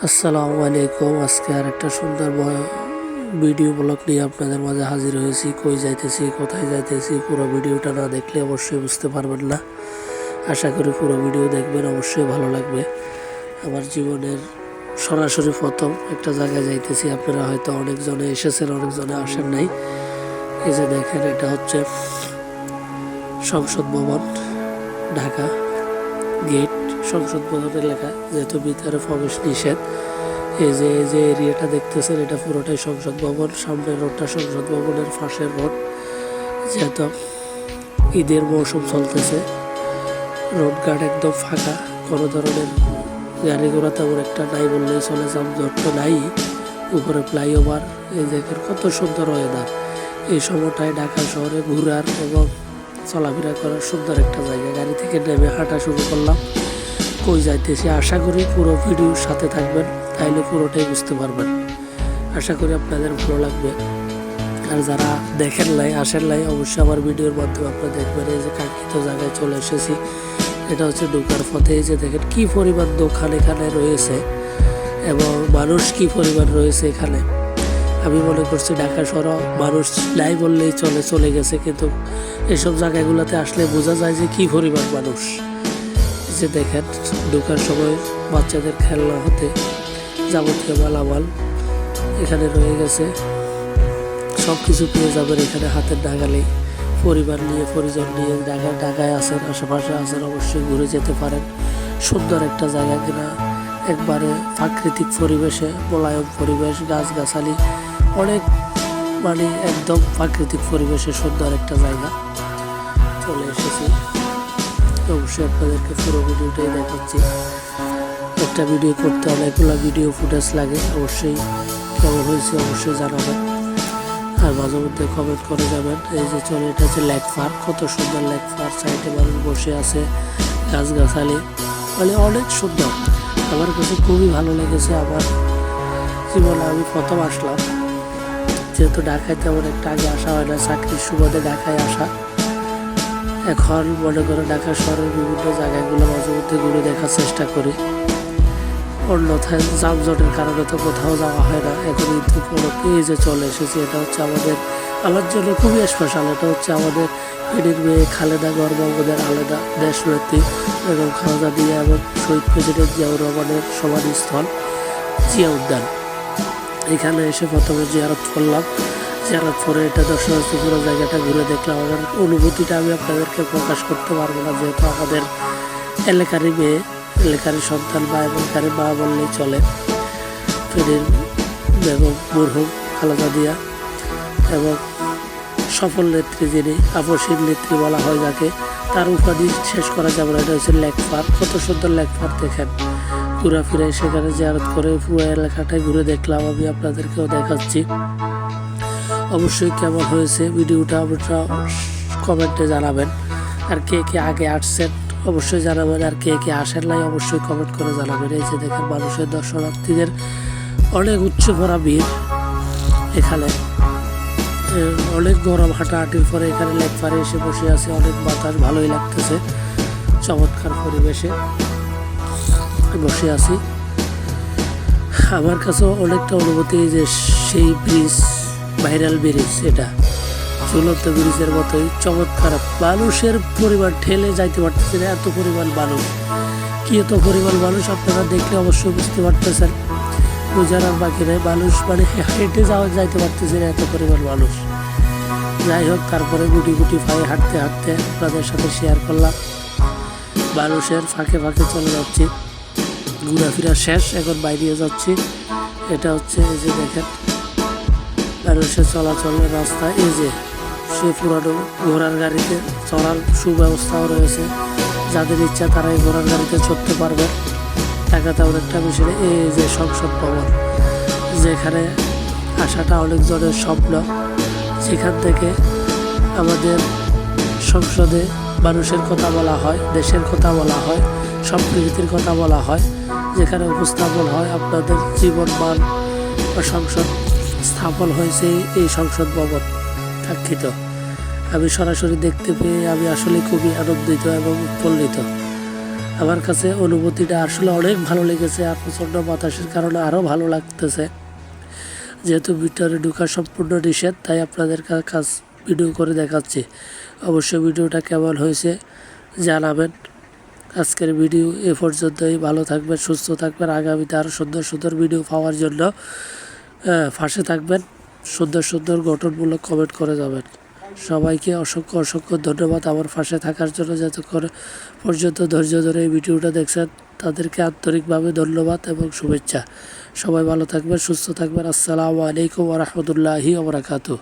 আসসালামু আলাইকুম। আজকে আর একটা সুন্দর ভিডিও ব্লগ নিয়ে আপনাদের মাঝে হাজির হয়েছি। কই যাইতেছি, কোথায় যাইতেছি, পুরো ভিডিওটা না দেখলে অবশ্যই বুঝতে পারবেন না। আশা করি পুরো ভিডিও দেখবেন, অবশ্যই ভালো লাগবে। আমার জীবনের সরাসরি প্রথম একটা জায়গায় যাইতেছি। আপনারা হয়তো অনেকজনে এসেছেন, অনেকজনে আসেন নাই। এই যে দেখেন, এটা হচ্ছে সংসদ ভবন, ঢাকা গেট। সংসদ ভবনের লেখা, যেহেতু ভিতরে প্রবেশ নিষেধ। এই যে এরিয়াটা দেখতেছেন, এটা পুরোটাই সংসদ ভবন। সামনের রোডটা সংসদ ভবনের পাশের রোড। যেহেতু ঈদের মৌসুম চলতেছে, রোড ঘাট একদম ফাঁকা, কোনো ধরনের গাড়ি ঘোড়া তেমন একটা নাই বললেই চলে। যানজট তো নাই। উপরে ফ্লাইওভার, এই দেখেন কত সুন্দর ওয়েদার। এই সময়টায় ঢাকা শহরে ঘোরার এবং চলাফেরা করার সুন্দর একটা জায়গা। গাড়ি থেকে নেমে হাঁটা শুরু করলাম। কই যাইতেছি, আশা করি পুরো ভিডিওর সাথে থাকবেন, তাইলে পুরোটাই বুঝতে পারবেন। আশা করি আপনাদের ভালো লাগবে। আর যারা দেখেন নাই, আসেন নাই, অবশ্যই আমার ভিডিওর মাধ্যমে আপনারা দেখবেন। এই যে কাঙ্ক্ষিত জায়গায় চলে এসেছি। এটা হচ্ছে ঢোকার পথে। এই যে দেখেন কি পরিমাণ দোকান এখানে রয়েছে এবং মানুষ কি পরিমাণ রয়েছে এখানে। আমি মনে করছি ঢাকা শহর মানুষ নাই বললেই চলে গেছে, কিন্তু এসব জায়গাগুলোতে আসলে বোঝা যায় যে কি পরিমাণ মানুষ। যে দেখেন, ঢোকার সময় বাচ্চাদের খেলনা হতে যাবতীয় মালামাল এখানে রয়ে গেছে। সব কিছু পেয়ে যাবেন এখানে হাতের নাগালেই। পরিবার নিয়ে, পরিজন নিয়ে ঢাকায় আছেন, আশেপাশে আছেন, অবশ্যই ঘুরে যেতে পারেন। সুন্দর একটা জায়গা কিনা, একবারে প্রাকৃতিক পরিবেশে, মোলায়েম পরিবেশ, গাছগাছালি অনেক, মানে একদম প্রাকৃতিক পরিবেশে সুন্দর একটা জায়গা চলে এসেছি। অবশ্যই আপনাদেরকে পুরো ভিডিওটাই দেখাচ্ছি। একটা ভিডিও করতে অনেকগুলো ভিডিও ফুটেজ লাগে। অবশ্যই কেমন হয়েছে অবশ্যই জানাবেন, আর মাঝে মধ্যে কমেন্ট করে যাবেন। এই যে চলে, এটা হচ্ছে লেক পার্ক। কত সুন্দর লেক পার্ক, সাইডে মানুষ বসে আছে, গাছগাছালি, মানে অনেক সুন্দর। আমার কাছে খুবই ভালো লেগেছে। আমার জীবনে আমি প্রথম আসলাম, যেহেতু ঢাকায় তেমন একটা আগে আসা হয় না, চাকরির সুবাদে ঢাকায় আসা। এখন মনে করে ঢাকা শহরের বিভিন্ন জায়গাগুলো মাঝে মধ্যে ঘুরে দেখার চেষ্টা করি। অন্যথায় যানজটের কারণে তো কোথাও যাওয়া হয় না। এখন ঈদ উপলক্ষে এই যে চলে এসেছি। এটা হচ্ছে আমার জন্য খুবই স্পেশাল। এটা হচ্ছে আমাদের ফেনীর মেয়ে খালেদা গর্ববোধের আলাদা দেশনেত্রী এবং খালেদা জিয়া এবং শহীদ প্রেসিডেন্ট জিয়াউর রহমানের সমাধিস্থল জিয়া উদ্যান। এখানে এসে প্রথমে জিয়ারত করলাম। জিয়ারত করে এটা দর্শনার্থী পুরো জায়গাটা ঘুরে দেখলাম। আমার অনুভূতিটা আমি আপনাদেরকে প্রকাশ করতে পারবো না, যেহেতু আমাদের এলাকারই মেয়ে, এলাকারই সন্তান বা এলাকারই মা বললেই চলে। ফেনীর বেগম মরহুম খালেদা জিয়া এবং সফল নেত্রী, যিনি আপসীর নেত্রী বলা হয় যাকে, তার উপাধি শেষ করা যাবে না। এটা হচ্ছে লেক পার্ক। কত সুন্দর লেক পার্ক দেখেন। ঘোরাফিরে সেখানে জিয়ারত করে পুরো এলাকাটাই ঘুরে দেখলাম। আমি আপনাদেরকেও দেখাচ্ছি। অবশ্যই কেমন হয়েছে ভিডিওটা আপনারা কমেন্টে জানাবেন। আর কে কে আগে আসছেন অবশ্যই জানাবেন, আর কে কে আসেন নাই অবশ্যই কমেন্ট করে জানাবেন। এই যে দেখেন, মানুষের দর্শনার্থীদের অনেক উচ্চ ভরা ভিড়। এখানে অনেক গরম, হাঁটাহাঁটির পরে এখানে লেক পারে এসে বসে আছে। অনেক বাতাস, ভালোই লাগতেছে। চমৎকার পরিবেশে বসে আছি। আমার কাছেও অনেকটা অনুভূতি যে সেই ব্রিজ, ভাইরাল ব্রিজ, এটা ঝুলন্ত ব্রিজের মতোই চমৎকার। মানুষের পরিমাণ ঠেলে যাইতে পারতেছে না, এত পরিমাণ মানুষ। কি এত পরিমাণ মানুষ আপনারা দেখলে অবশ্যই বুঝতে পারতেছেন। বোঝার আর বাকি নেই। মানুষ মানে হেঁটে যাইতে পারতেছে না, এত পরিমাণ মানুষ। যাই হোক, তারপরে গুটি গুটি পায়ে হাঁটতে হাঁটতে আপনাদের সাথে শেয়ার করলাম। মানুষের ফাঁকে ফাঁকে চলে যাচ্ছি। ঘোরাফেরা শেষ, এখন বাইরে যাচ্ছি। এটা হচ্ছে, এই যে দেখেন, মানুষের চলাচলের রাস্তা। এই যে সে পুরানো ঘোড়ার গাড়িতে চড়ার সুব্যবস্থাও রয়েছে। যাদের ইচ্ছা তারা এই ঘোড়ার গাড়িতে চড়তে পারবে। টাকাতে অনেকটা বেশি। এই যে সংসদ ভবন, যেখানে আসাটা অনেকজনের স্বপ্ন, যেখান থেকে আমাদের সংসদে মানুষের কথা বলা হয়, দেশের কথা বলা হয়, সম্প্রীতির কথা বলা হয়, যেখানে উপস্থাপন হয় আপনাদের জীবন মান বা সংসদ স্থাপন হয়েছে এই সংসদ ভবন কাঙ্ক্ষিত। আমি সরাসরি দেখতে পেয়ে আমি আসলে খুবই আনন্দিত এবং উৎফুল্লিত। আমার কাছে অনুভূতিটা আসলে অনেক ভালো লেগেছে, আর প্রচণ্ড বাতাসের কারণে আরও ভালো লাগতেছে। যেহেতু ভিতরে ঢোকা সম্পূর্ণ নিষেধ, তাই আপনাদের কাছ ভিডিও করে দেখাচ্ছি। অবশ্যই ভিডিওটা কেমন হয়েছে জানাবেন। আজকের ভিডিও এ পর্যন্তই। ভালো থাকবেন, সুস্থ থাকবেন। আগামীতে আরও সুন্দর সুন্দর ভিডিও পাওয়ার জন্য পাশে থাকবেন। সুন্দর সুন্দর গঠনমূলক কমেন্ট করে যাবেন। সবাইকে অসংখ্য অসংখ্য ধন্যবাদ আমার পাশে থাকার জন্য। যতক্ষণ পর্যন্ত ধৈর্য ধরে এই ভিডিওটা দেখছেন তাদেরকে আন্তরিকভাবে ধন্যবাদ এবং শুভেচ্ছা। সবাই ভালো থাকবেন, সুস্থ থাকবেন। আসসালামু আলাইকুম ওয়া রাহমাতুল্লাহি ওয়া বারাকাতুহু।